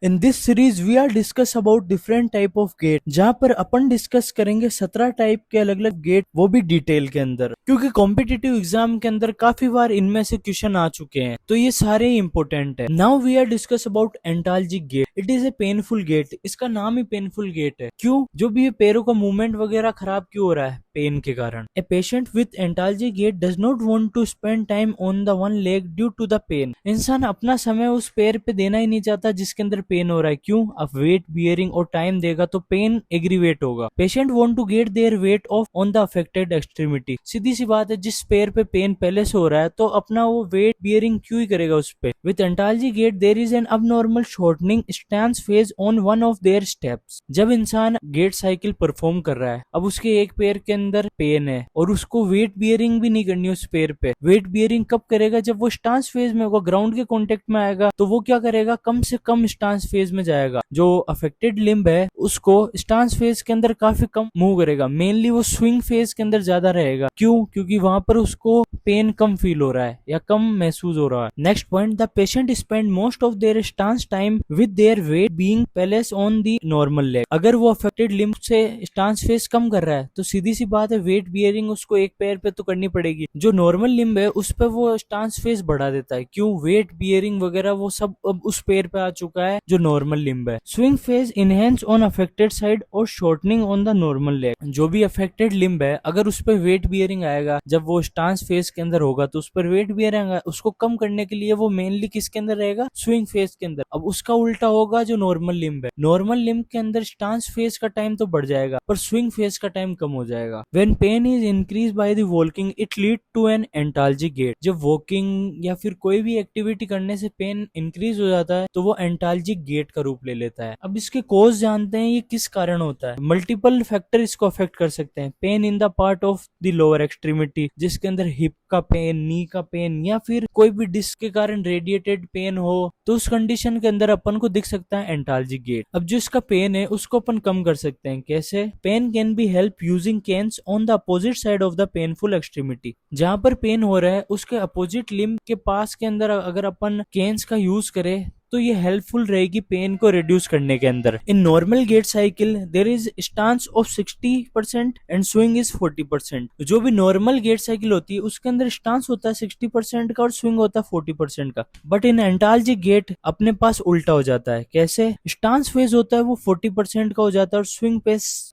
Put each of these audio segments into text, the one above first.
In this series we are discuss about different type of gait, जहाँ पर अपन discuss करेंगे 17 type के अलग अलग गेट, वो भी डिटेल के अंदर, क्योंकि कॉम्पिटिटिव एग्जाम के अंदर काफी बार इनमें से क्वेश्चन आ चुके हैं, तो ये सारे ही इंपॉर्टेंट है। Now we are discuss about antalgic gait. It is a painful gait. इसका नाम ही पेनफुल गेट है। क्यों? जो भी ये पैरों का मूवमेंट वगैरह खराब क्यों हो रहा है? पेन के कारण। A patient with antalgic gait does not want to spend time on the one leg due to the pain. इंसान अपना समय उस पैर पे देना ही नहीं चाहता जिसके अंदर पेन हो रहा है। क्यों? अब वेट बियरिंग और टाइम देगा तो पेन एग्रीवेट होगा। Patient want to get their weight off on the affected extremity. सीधी सी बात है, जिस पैर पे पेन पहले से हो रहा है तो अपना वो वेट बियरिंग क्यों ही करेगा उस पे। With antalgic gait there is an abnormal shortening stance phase on one of their steps. जब इंसान गेट साइकिल परफॉर्म कर रहा है, अब उसके एक पैर के अंदर पेन है और उसको वेट बियरिंग भी नहीं करनी उस पैर पे। वेट बियरिंग कब करेगा? जब वो स्टांस फेज में होगा, ग्राउंड के कांटेक्ट में आएगा, तो वो क्या करेगा? कम से कम स्टांस फेज में जाएगा। जो अफेक्टेड लिम्ब है उसको स्टांस फेज के अंदर काफी कम मूव करेगा। मेनली वो स्विंग फेज के अंदर ज्यादा रहेगा। क्यों? क्योंकि वहां पर उसको पेन कम फील हो रहा है या कम महसूस हो रहा है। Next point, the patient spend most of their stance time with their weight being placed on the normal leg. अगर वो अफेक्टेड लिम्ब से स्टांस फेज कम कर रहा है तो सीधी सी बात है, वेट बियरिंग उसको एक पैर पे तो करनी पड़ेगी। जो नॉर्मल लिम्ब है उस पे वो स्टांस फेज बढ़ा देता है। क्यों? वेट बियरिंग वगैरह वो सब अब उस पैर पे आ चुका है जो नॉर्मल लिम्ब है। Swing phase enhance on affected side और shortening on the normal leg. जो भी अफेक्टेड लिम्ब है अगर उस पर वेट बियरिंग आएगा, जब वो स्टांस फेज के अंदर होगा तो उस पर वेट बियरिंग आएगा, उसको कम करने के लिए वो मेनली किसके अंदर रहेगा? स्विंग फेज के अंदर। अब उसका उल्टा होगा जो नॉर्मल लिम्ब है। नॉर्मल लिम्ब के अंदर स्टांस फेज का टाइम तो बढ़ जाएगा पर स्विंग फेज का टाइम कम हो जाएगा। When pain is increase by the walking it lead to an antalgic gait. जब वॉकिंग या फिर कोई भी एक्टिविटी करने से पेन इंक्रीज हो जाता है तो वो एंटाल्जिक गेट का रूप ले लेता है। अब इसके कॉज जानते हैं, ये किस कारण होता है। मल्टीपल फैक्टर इसको अफेक्ट कर सकते हैं। Pain in the part of the lower extremity, जिसके अंदर हिप का पेन, नी का पेन, या फिर कोई भी डिस्क के कारण रेडिएटेड पेन हो, तो उस कंडीशन के अंदर अपन को दिख सकता है एंटाल्जिक गेट। अब जो इसका पेन है उसको अपन कम कर सकते हैं। कैसे? Pain can be help using canes on the opposite side of the painful extremity. जहां पर पेन हो रहा है उसके अपोजिट लिम्ब के पास के अंदर अगर अपन केन्स का यूज करें तो ये हेल्पफुल रहेगी पेन को रिड्यूस करने के अंदर। In normal gait cycle there is stance of 60% and swing is 40%। जो भी नॉर्मल गेट साइकिल होती है उसके अंदर स्टांस होता है 60% का और स्विंग होता है 40% का। बट इन एंटाल्जिक गेट अपने पास उल्टा हो जाता है। कैसे? स्टांस फेज होता है वो 40% का हो जाता है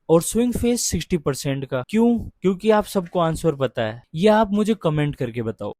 और स्विंग फेज 60% का। क्यों? क्योंकि आप सबको आंसर पता है। ये आप मुझे कमेंट करके बताओ।